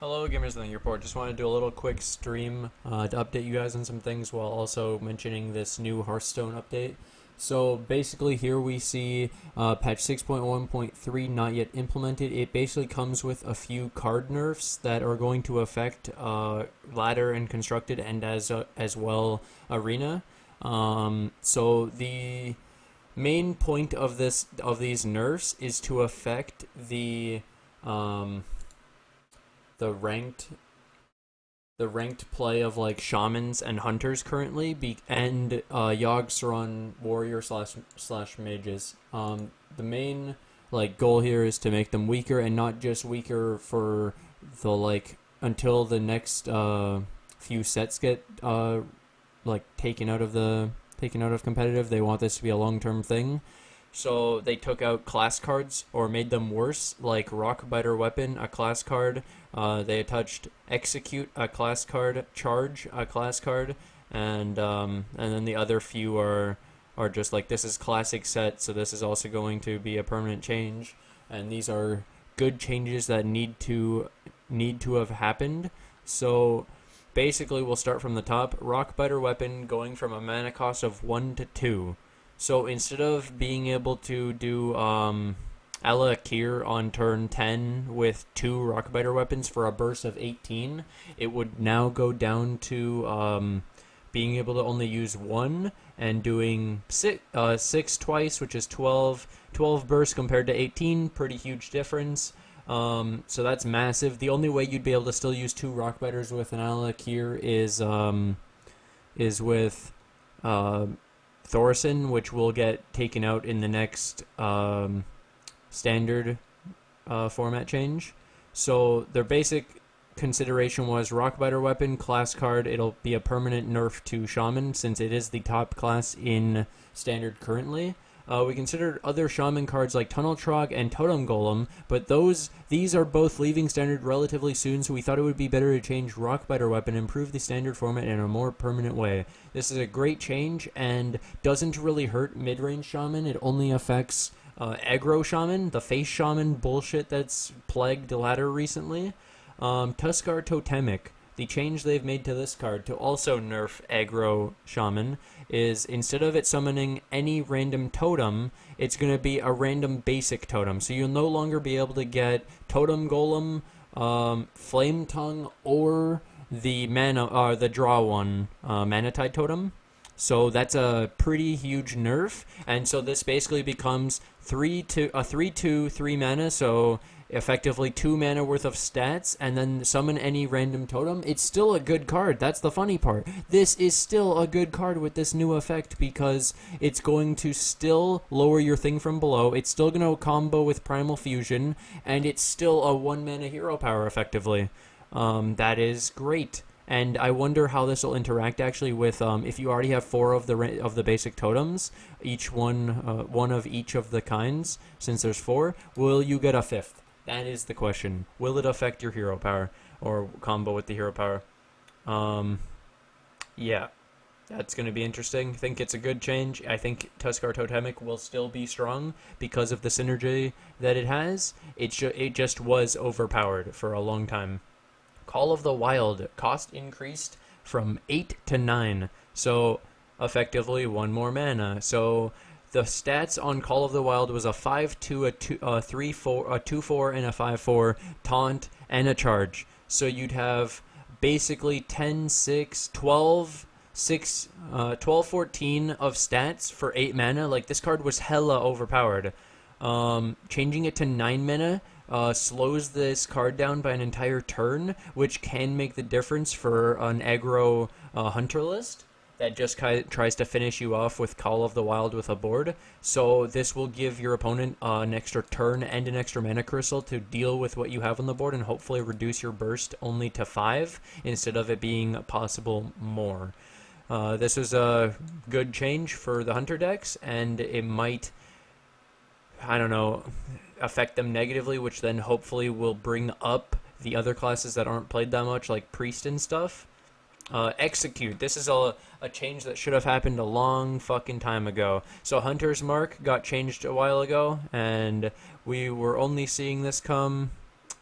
Hello, gamers in the report. Just want to do a little quick stream to update you guys on some things while also mentioning this new Hearthstone update. So basically, here we see patch 6.1.3 not yet implemented. It basically comes with a few card nerfs that are going to affect ladder and constructed, and as well arena. So the main point of these nerfs is to affect um, the ranked play of like shamans and hunters currently, and Yogg-Saron warrior slash mages. The main like goal here is to make them weaker, and not just weaker for the until the next few sets get taken out of competitive. They want this to be a long-term thing. So they took out class cards or made them worse, like Rockbiter Weapon, a class card. They attached Execute, a class card, Charge, a class card, and then the other few are just like, this is classic set, so this is also going to be a permanent change, and these are good changes that need to have happened. So basically, we'll start from the top. Rockbiter Weapon going from a mana cost of 1 to 2. So instead of being able to do Ella Akir on turn 10 with 2 Rockbiter weapons for a burst of 18, it would now go down to being able to only use 1 and doing 6 twice, which is 12 bursts compared to 18. Pretty huge difference. So that's massive. The only way you'd be able to still use 2 Rockbiters with an Ella Akir is with Thorson, which will get taken out in the next standard format change. So their basic consideration was Rockbiter Weapon, class card. It'll be a permanent nerf to Shaman since it is the top class in standard currently. We considered other Shaman cards like Tunnel Trog and Totem Golem, but these are both leaving standard relatively soon, so we thought it would be better to change Rockbiter Weapon and improve the standard format in a more permanent way. This is a great change and doesn't really hurt mid-range Shaman. It only affects aggro Shaman, the face Shaman bullshit that's plagued the ladder recently. Tuskar Totemic. The change they've made to this card to also nerf aggro Shaman is, instead of it summoning any random totem, it's going to be a random basic totem. So you'll no longer be able to get Totem Golem, Flame Tongue, or the draw one, Manatide Totem. So that's a pretty huge nerf, and so this basically becomes 3/2 3 mana, so effectively 2 mana worth of stats, and then summon any random totem. It's still a good card. That's the funny part. This is still a good card with this new effect because it's going to still lower your thing from below. It's still going to combo with Primal Fusion, and it's still a 1 mana hero power effectively. That is great. And I wonder how this will interact actually with if you already have 4 of the basic totems, each one of each of the kinds. Since there's 4, will you get a 5th? That is the question. Will it affect your hero power or combo with the hero power? Yeah, that's going to be interesting. I think it's a good change. I think Tuskar Totemic will still be strong because of the synergy that it has. It just was overpowered for a long time. Call of the Wild, cost increased from 8 to 9, so effectively 1 more mana. So the stats on Call of the Wild was a 5/2, a 3/4, a 2/4, and a 5/4 taunt and a charge. So you'd have basically 10, 6, 12, 6, 12, 14 of stats for 8 mana. Like, this card was hella overpowered. Changing it to 9 mana slows this card down by an entire turn, which can make the difference for an aggro hunter list that just tries to finish you off with Call of the Wild with a board. So this will give your opponent an extra turn and an extra mana crystal to deal with what you have on the board, and hopefully reduce your burst only to 5 instead of it being possible more. This is a good change for the hunter decks, and it might, I don't know, affect them negatively, which then hopefully will bring up the other classes that aren't played that much, like Priest and stuff. Execute. This is a change that should have happened a long fucking time ago. So Hunter's Mark got changed a while ago, and we were only seeing this come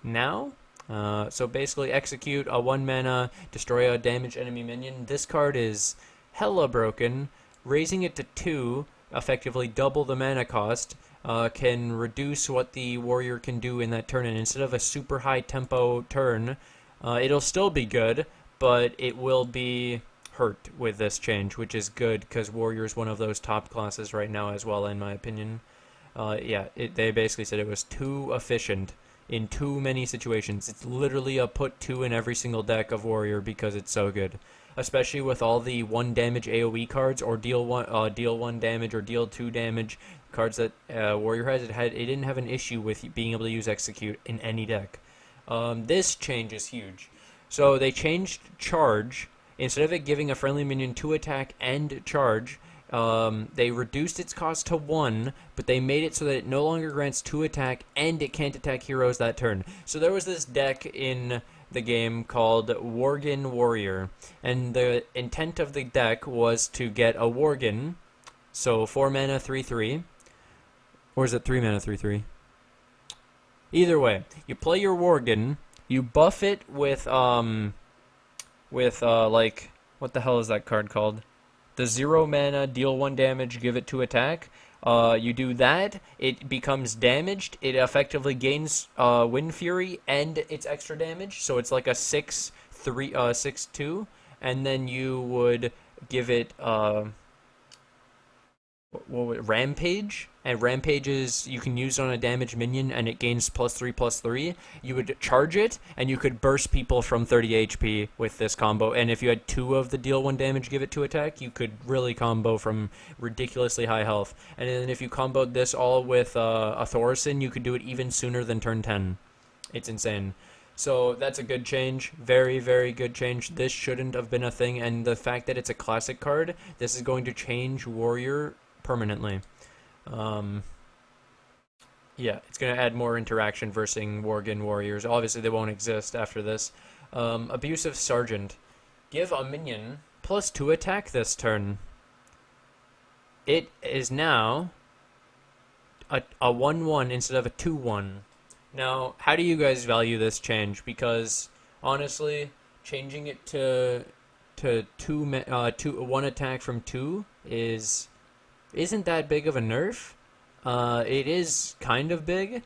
now. So basically, execute a 1 mana, destroy a damaged enemy minion. This card is hella broken. Raising it to 2, effectively double the mana cost, can reduce what the warrior can do in that turn. And instead of a super high tempo turn, it'll still be good, but it will be hurt with this change, which is good because warrior is one of those top classes right now as well, in my opinion. They basically said it was too efficient in too many situations. It's literally a put 2 in every single deck of warrior because it's so good. Especially with all the 1 damage AoE cards, or deal 1 damage or deal 2 damage cards that warrior has. It didn't have an issue with being able to use execute in any deck. This change is huge. So they changed charge. Instead of it giving a friendly minion 2 attack and charge, they reduced its cost to 1, but they made it so that it no longer grants 2 attack and it can't attack heroes that turn. So there was this deck in the game called Worgen Warrior, and the intent of the deck was to get a Worgen, so 4 mana 3/3, or is it 3 mana 3/3? Either way, you play your Worgen, you buff it with like, what the hell is that card called? The 0 mana, deal 1 damage, give it 2 attack. You do that, it becomes damaged. It effectively gains Wind Fury and its extra damage, so it's like a 6/2. And then you would give it Rampage, and Rampage is you can use on a damaged minion and it gains +3/+3. You would charge it and you could burst people from 30 HP with this combo, and if you had 2 of the deal 1 damage give it 2 attack, you could really combo from ridiculously high health. And then if you comboed this all with a Thorson, you could do it even sooner than turn 10. It's insane. So that's a good change. Very, very good change. This shouldn't have been a thing, and the fact that it's a classic card, this is going to change warrior permanently. It's going to add more interaction versus Worgen warriors. Obviously, they won't exist after this. Abusive Sergeant. Give a minion +2 attack this turn. It is now a 1/1 instead of a 2/1. Now, how do you guys value this change? Because, honestly, changing it to 1 attack from 2 isn't that big of a nerf. It is kind of big,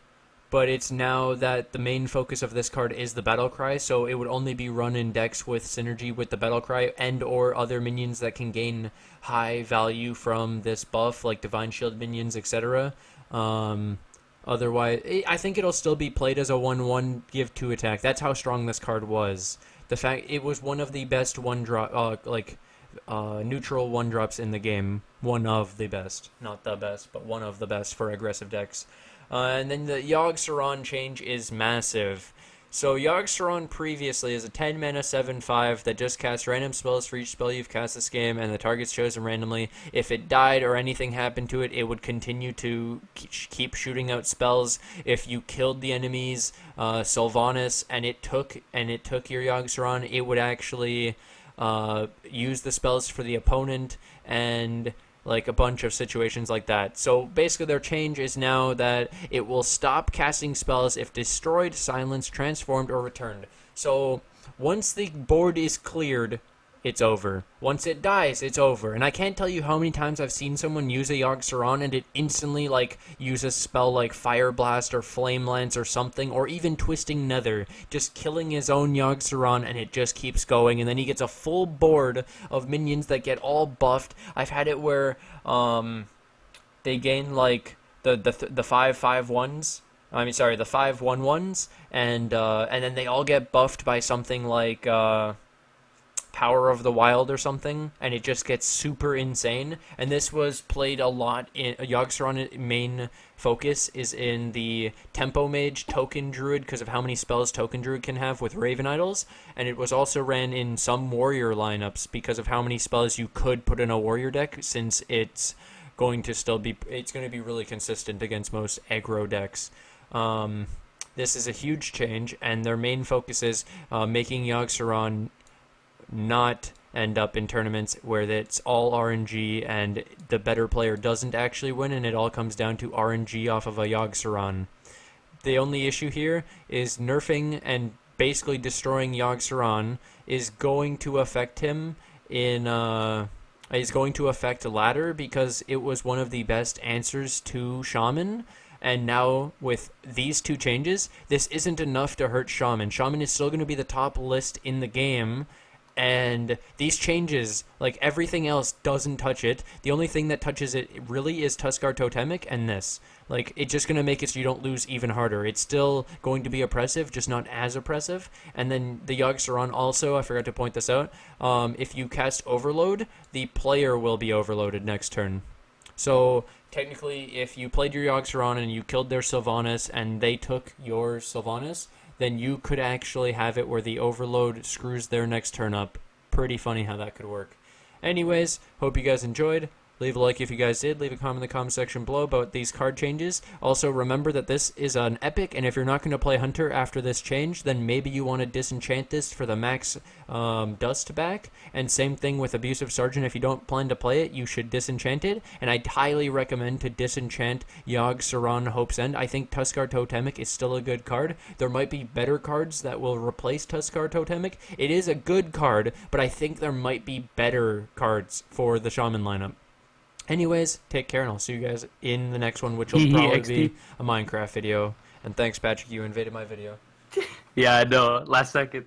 but it's now that the main focus of this card is the battle cry, so it would only be run in decks with synergy with the battle cry and or other minions that can gain high value from this buff, like Divine Shield minions, etc. Otherwise, I think it'll still be played as a 1/1 give 2 attack. That's how strong this card was. The fact it was one of the best neutral 1-drops in the game. One of the best. Not the best, but one of the best for aggressive decks. And then the Yogg-Saron change is massive. So Yogg-Saron previously is a 10 mana 7/5 that just casts random spells for each spell you've cast this game, and the target's chosen randomly. If it died or anything happened to it, it would continue to keep shooting out spells. If you killed the enemy's Sylvanas and it took your Yogg-Saron, it would actually use the spells for the opponent, and like a bunch of situations like that. So basically their change is now that it will stop casting spells if destroyed, silenced, transformed, or returned. So once the board is cleared, it's over. Once it dies, it's over. And I can't tell you how many times I've seen someone use a Yogg-Saron and it instantly use a spell like Fire Blast or Flame Lance or something, or even Twisting Nether, just killing his own Yogg-Saron, and it just keeps going, and then he gets a full board of minions that get all buffed. I've had it where they gain the 5/5/1s. The 5/1/1s, and then they all get buffed by something like Power of the Wild or something, and it just gets super insane. And this was played a lot in Yogg-Saron. Main focus is in the Tempo Mage Token Druid because of how many spells Token Druid can have with Raven Idols, and it was also ran in some Warrior lineups because of how many spells you could put in a Warrior deck, since it's going to be really consistent against most aggro decks. This is a huge change, and their main focus is making Yogg-Saron not end up in tournaments where it's all RNG and the better player doesn't actually win, and it all comes down to RNG off of a Yogg-Saron. The only issue here is nerfing and basically destroying Yogg-Saron is going to affect him in is going to affect ladder, because it was one of the best answers to Shaman. And now with these two changes, this isn't enough to hurt Shaman. Shaman is still going to be the top list in the game, and these changes, like everything else, doesn't touch it. The only thing that touches it really is Tuskar Totemic and this. Like, it's just going to make it so you don't lose even harder. It's still going to be oppressive, just not as oppressive. And then the Yogg-Saron also, I forgot to point this out, if you cast Overload, the player will be overloaded next turn. So, technically, if you played your Yogg-Saron and you killed their Sylvanas and they took your Sylvanas, then you could actually have it where the overload screws their next turn up. Pretty funny how that could work. Anyways, hope you guys enjoyed. Leave a like if you guys did. Leave a comment in the comment section below about these card changes. Also, remember that this is an epic, and if you're not going to play Hunter after this change, then maybe you want to disenchant this for the max dust back. And same thing with Abusive Sergeant. If you don't plan to play it, you should disenchant it. And I'd highly recommend to disenchant Yogg-Saron Hope's End. I think Tuskar Totemic is still a good card. There might be better cards that will replace Tuskar Totemic. It is a good card, but I think there might be better cards for the Shaman lineup. Anyways, take care, and I'll see you guys in the next one, which will probably be a Minecraft video. And thanks, Patrick, you invaded my video. Yeah, I know. Last second.